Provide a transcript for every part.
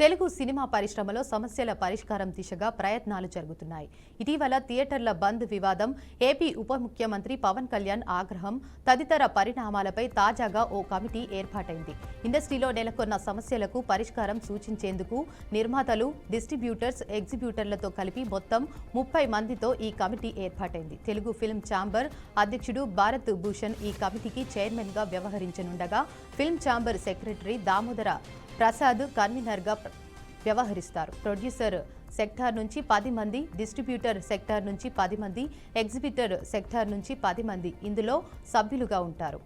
Telugu cinema పరిశ్రమలో సమస్యల పరిష్కారం దిశగా ప్రయత్నాలు జరుగుతున్నాయి. ఇటీవల థియేటర్ల బంద్ వివాదం, ఏపీ ఉప ముఖ్యమంత్రి పవన్ కళ్యాణ్ ఆగ్రహం తదితర పరిణామాలపై తాజాగా ఓ కమిటీ ఏర్పాటైంది. ఇండస్ట్రీలో నెలకొన్న సమస్యలకు పరిష్కారం సూచించేందుకు నిర్మాతలు, డిస్ట్రిబ్యూటర్స్, ఎగ్జిబ్యూటర్లతో కలిపి మొత్తం 30 మందితో ఈ కమిటీ ఏర్పాటైంది. తెలుగు ఫిల్మ్ ఛాంబర్ అధ్యక్షుడు భారత్ భూషణ్ ఈ కమిటీకి చైర్మన్గా వ్యవహరించనుండగా, film chamber secretary Damodara Prasad కన్వీనర్గా వ్యవహరిస్తారు. ప్రొడ్యూసర్ సెక్టార్ నుంచి 10 మంది, డిస్ట్రిబ్యూటర్ సెక్టార్ నుంచి 10 మంది, ఎగ్జిబిటర్ సెక్టార్ నుంచి 10 మంది ఇందులో సభ్యులుగా ఉంటారు.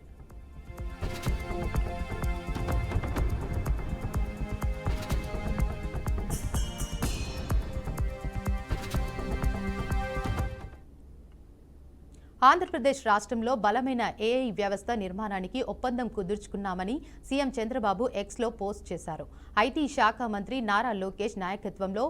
ఆంధ్రప్రదేశ్ రాష్ట్రంలో బలమైన ఏఐ వ్యవస్థ నిర్మాణానికి ఒప్పందం కుదుర్చుకున్నామని సీఎం చంద్రబాబు ఎక్స్లో పోస్ట్ చేశారు. ఐటీ శాఖ మంత్రి నారా లోకేష్ నాయకత్వంలో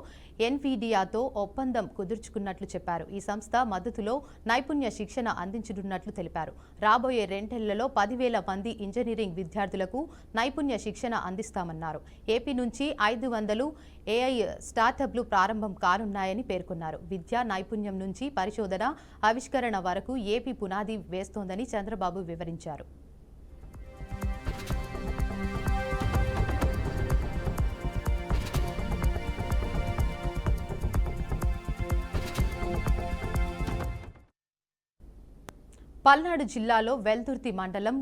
ఎన్విడియాతో ఒప్పందం కుదుర్చుకున్నట్లు చెప్పారు. ఈ సంస్థ మద్దతులో నైపుణ్య శిక్షణ అందించనున్నట్లు తెలిపారు. రాబోయే 2 నెలల్లో 10,000 మంది ఇంజనీరింగ్ విద్యార్థులకు నైపుణ్య శిక్షణ అందిస్తామన్నారు. ఏపీ నుంచి 500 ఏఐ స్టార్టప్లు ప్రారంభం కానున్నాయని పేర్కొన్నారు. విద్యా నైపుణ్యం నుంచి పరిశోధన, ఆవిష్కరణ వరకు ఏపీ పునాది వేస్తోందని చంద్రబాబు వివరించారు. పల్నాడు జిల్లాలో వెల్దుర్తి మండలం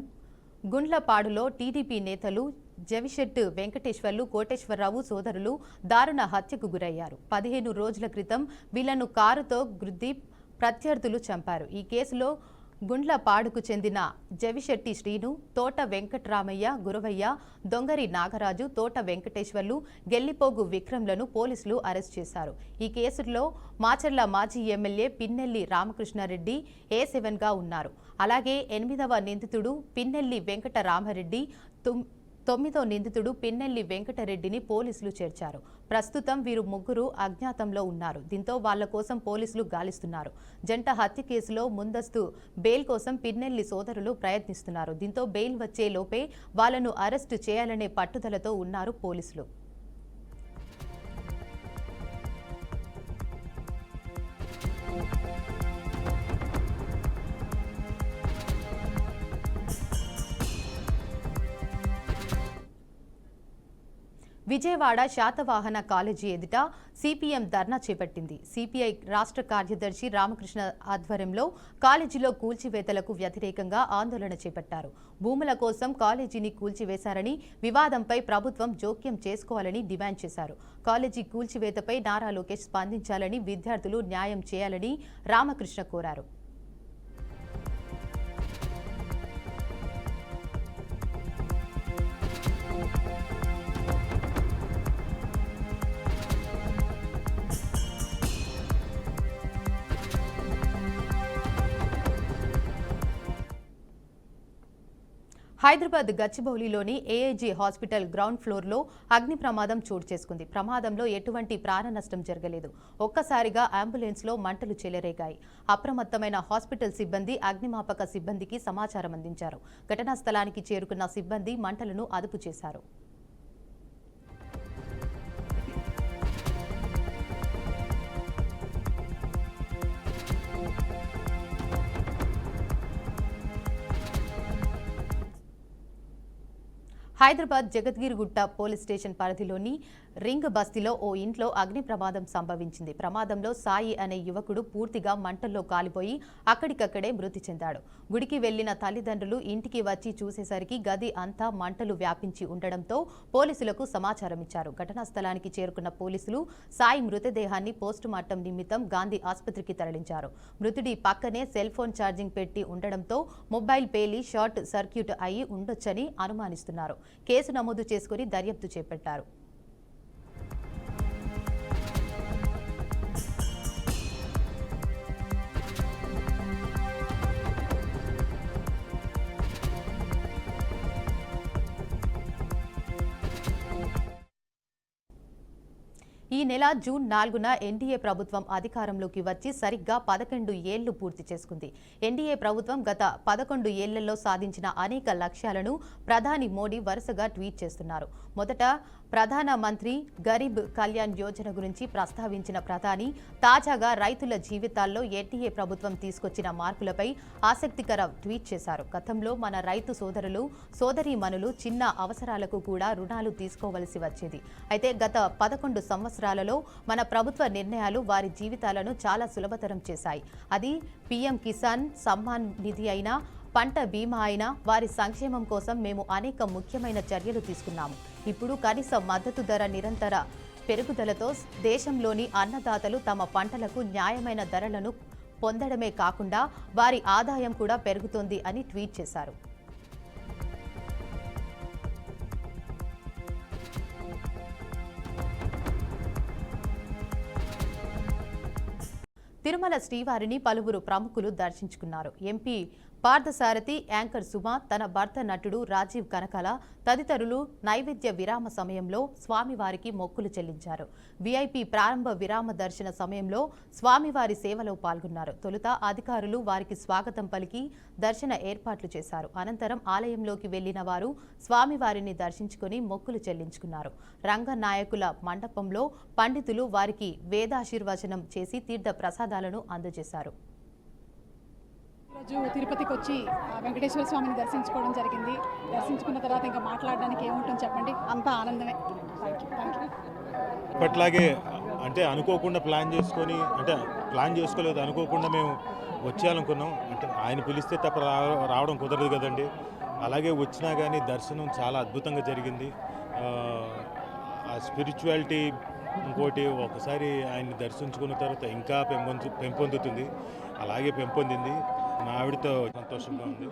గుండ్లపాడులో టీడీపీ నేతలు జవిశెట్టి వెంకటేశ్వర్లు, కోటేశ్వరరావు సోదరులు దారుణ హత్యకు గురయ్యారు. 15 రోజుల క్రితం వీళ్లను కారుతో గుద్ది ప్రత్యర్థులు చంపారు. ఈ కేసులో గుండ్లపాడుకు చెందిన జవిశెట్టి శ్రీను, తోట వెంకట్రామయ్య, గురవయ్య, దొంగరి నాగరాజు, తోట వెంకటేశ్వర్లు, గెల్లిపోగు విక్రమ్లను పోలీసులు అరెస్ట్ చేశారు. ఈ కేసులో మాచర్ల మాజీ ఎమ్మెల్యే పిన్నెల్లి రామకృష్ణారెడ్డి A7గా ఉన్నారు. అలాగే 8వ నిందితుడు పిన్నెల్లి వెంకటరామరెడ్డి, 9వ నిందితుడు పిన్నెల్లి వెంకటరెడ్డిని పోలీసులు చేర్చారు. ప్రస్తుతం వీరు ముగ్గురు అజ్ఞాతంలో ఉన్నారు. దీంతో వాళ్ల కోసం పోలీసులు గాలిస్తున్నారు. జంట హత్య కేసులో ముందస్తు బెయిల్ కోసం పిన్నెల్లి సోదరులు ప్రయత్నిస్తున్నారు. దీంతో బెయిల్ వచ్చే లోపే వాళ్లను అరెస్టు చేయాలనే పట్టుదలతో ఉన్నారు పోలీసులు. విజయవాడ శాతవాహన కాలేజీ ఎదుట సిపిఎం ధర్నా చేపట్టింది. సిపిఐ రాష్ట్ర కార్యదర్శి రామకృష్ణ ఆధ్వర్యంలో కాలేజీలో కూల్చివేతలకు వ్యతిరేకంగా ఆందోళన చేపట్టారు. భూముల కోసం కాలేజీని కూల్చివేశారని, వివాదంపై ప్రభుత్వం జోక్యం చేసుకోవాలని డిమాండ్ చేశారు. కాలేజీ కూల్చివేతపై నారా లోకేష్ స్పందించాలని, విద్యార్థులు న్యాయం చేయాలని రామకృష్ణ కోరారు. హైదరాబాద్ గచ్చిబౌలిలోని ఏఐజీ హాస్పిటల్ గ్రౌండ్ ఫ్లోర్లో అగ్ని ప్రమాదం చోటు చేసుకుంది. ప్రమాదంలో ఎటువంటి ప్రాణ నష్టం జరగలేదు. ఒక్కసారిగా అంబులెన్స్లో మంటలు చెలరేగాయి. అప్రమత్తమైన హాస్పిటల్ సిబ్బంది అగ్నిమాపక సిబ్బందికి సమాచారం అందించారు. ఘటనా స్థలానికి చేరుకున్న సిబ్బంది మంటలను అదుపు చేశారు. హైదరాబాద్ జగద్గిరిగుట్ట పోలీస్ స్టేషన్ పరిధిలోని రింగ్ బస్తీలో ఓ ఇంట్లో అగ్ని ప్రమాదం సంభవించింది. ప్రమాదంలో సాయి అనే యువకుడు పూర్తిగా మంటల్లో కాలిపోయి అక్కడికక్కడే మృతి చెందాడు. గుడికి వెళ్లిన తల్లిదండ్రులు ఇంటికి వచ్చి చూసేసరికి గది అంతా మంటలు వ్యాపించి ఉండడంతో పోలీసులకు సమాచారం ఇచ్చారు. ఘటనా స్థలానికి చేరుకున్న పోలీసులు సాయి మృతదేహాన్ని పోస్టుమార్టం నిమిత్తం గాంధీ ఆసుపత్రికి తరలించారు. మృతుడి పక్కనే సెల్ ఫోన్ ఛార్జింగ్ పెట్టి ఉండడంతో మొబైల్ పేలి షార్ట్ సర్క్యూట్ అయి ఉండొచ్చని అనుమానిస్తున్నారు. కేసు నమోదు చేసుకుని దర్యాప్తు చేపట్టారు. ఈ నెల జూన్ 4న ఎన్డీఏ ప్రభుత్వం అధికారంలోకి వచ్చి సరిగ్గా 11 ఏళ్లు పూర్తి చేసుకుంది. ఎన్డీఏ ప్రభుత్వం గత 11 ఏళ్లలో సాధించిన అనేక లక్ష్యాలను ప్రధాని మోడీ వరుసగా ట్వీట్ చేస్తున్నారు. మొదట ప్రధానమంత్రి గరీబ్ కళ్యాణ్ యోజన గురించి ప్రస్తావించిన ప్రధాని తాజాగా రైతుల జీవితాల్లో ఎన్డీఏ ప్రభుత్వం తీసుకొచ్చిన మార్పులపై ఆసక్తికర ట్వీట్ చేశారు. గతంలో మన రైతు సోదరులు సోదరీమణులు చిన్న అవసరాలకు కూడా రుణాలు తీసుకోవలసి వచ్చేది. అయితే గత 11 సంవత్సరాలలో మన ప్రభుత్వ నిర్ణయాలు వారి జీవితాలను చాలా సులభతరం చేశాయి. అది పీఎం కిసాన్ సమ్మాన్ నిధి అయినా, పంట బీమా అయినా వారి సంక్షేమం కోసం మేము అనేక ముఖ్యమైన చర్యలు తీసుకున్నాము. ఇప్పుడు కనీస మద్దతు ధర నిరంతర పెరుగుదలతో దేశంలోని అన్నదాతలు తమ పంటలకు న్యాయమైన ధరలను పొందడమే కాకుండా వారి ఆదాయం కూడా పెరుగుతోంది అని ట్వీట్ చేశారు. తిరుమల శ్రీవారిని పలువురు ప్రముఖులు దర్శించుకున్నారు. ఎంపీ పార్థసారథి, యాంకర్ సుమ, తన భర్త నటుడు రాజీవ్ కనకాల తదితరులు నైవేద్య విరామ సమయంలో స్వామివారికి మొక్కులు చెల్లించారు. వీఐపీ ప్రారంభ విరామ దర్శన సమయంలో స్వామివారి సేవలో పాల్గొన్నారు. తొలుత అధికారులు వారికి స్వాగతం పలికి దర్శన ఏర్పాట్లు చేశారు. అనంతరం ఆలయంలోకి వెళ్లిన వారు స్వామివారిని దర్శించుకుని మొక్కులు చెల్లించుకున్నారు. రంగనాయకుల మండపంలో పండితులు వారికి వేదాశీర్వచనం చేసి తీర్థ ప్రసాదాలను అందజేశారు. రోజు తిరుపతికి వచ్చి వెంకటేశ్వర స్వామిని దర్శించుకోవడం జరిగింది. దర్శించుకున్న తర్వాత ఇంకా మాట్లాడడానికి ఏముంటుంది చెప్పండి, అంతా ఆనందమే. Thank you. ఇప్పట్లాగే అంటే అనుకోకుండా ప్లాన్ చేసుకోలేదు, అనుకోకుండా మేము వచ్చేయాలనుకున్నాం. అంటే ఆయన పిలిస్తే తప్ప రావడం కుదరదు కదండి. అలాగే వచ్చినా కానీ దర్శనం చాలా అద్భుతంగా జరిగింది. ఆ స్పిరిచువాలిటీ ఇంకోటి ఒకసారి ఆయన్ని దర్శించుకున్న తర్వాత ఇంకా పెంపొందుతుంది. అలాగే పెంపొందింది. మా ఆవిడతో సంతోషంగా ఉంది.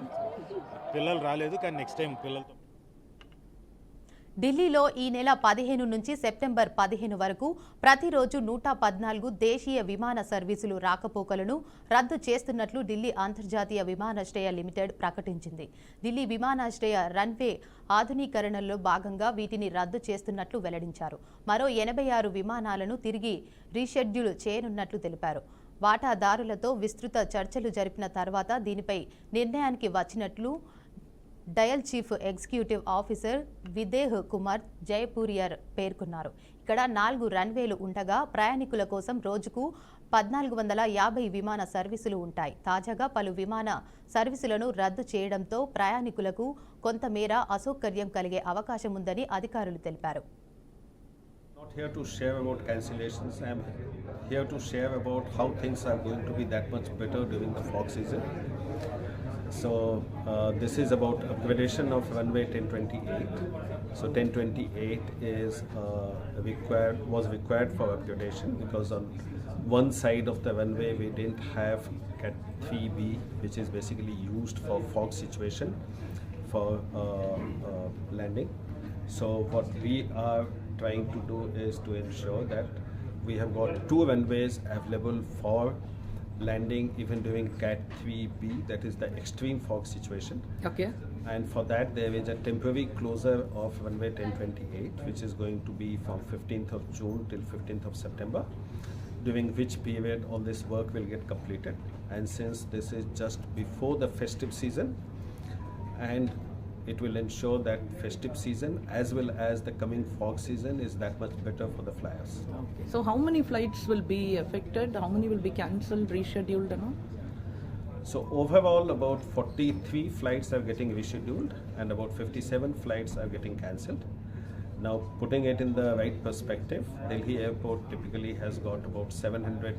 పిల్లలు రాలేదు, కానీ నెక్స్ట్ టైం పిల్లలతో. ఢిల్లీలో ఈ నెల 15 నుంచి సెప్టెంబర్ 15 వరకు ప్రతిరోజు 114 దేశీయ విమాన సర్వీసులు రాకపోకలను రద్దు చేస్తున్నట్లు ఢిల్లీ అంతర్జాతీయ విమానాశ్రయ లిమిటెడ్ ప్రకటించింది. ఢిల్లీ విమానాశ్రయ రన్వే ఆధునీకరణలో భాగంగా వీటిని రద్దు చేస్తున్నట్లు వెల్లడించారు. మరో 86 విమానాలను తిరిగి రీషెడ్యూల్ చేయనున్నట్లు తెలిపారు. వాటాదారులతో విస్తృత చర్చలు జరిపిన తర్వాత దీనిపై నిర్ణయానికి వచ్చినట్లు Dial chief executive officer Videh Kumar Jaipuriar పేర్కొన్నారు. ఇక్కడ 4 రన్వేలు ఉండగా ప్రయాణికుల కోసం రోజుకు 1450 విమాన సర్వీసులు ఉంటాయి. తాజాగా పలు విమాన సర్వీసులను రద్దు చేయడంతో ప్రయాణికులకు కొంతమేర అసౌకర్యం కలిగే అవకాశం ఉందని అధికారులు తెలిపారు. Here to share about cancellations. I am here to share about how things are going to be that much better during the fog season. So this is about upgradation of runway 1028. So 1028 is was required for upgradation because on one side of the runway we didn't have Cat 3B, which is basically used for fog situation for landing. So what we are trying to do is to ensure that we have got 2 runways available for landing even during Cat 3B, that is the extreme fog situation. Okay. And for that there is a temporary closure of runway 1028, which is going to be from 15th of June till 15th of September, during which period all this work will get completed. And since this is just before the festive season, and it will ensure that festive season as well as the coming fog season is that much better for the flyers. Okay. So how many flights will be affected? How many will be cancelled, rescheduled and all? So overall about 43 flights are getting rescheduled and about 57 flights are getting cancelled. Now putting it in the right perspective, Delhi airport typically has got about 700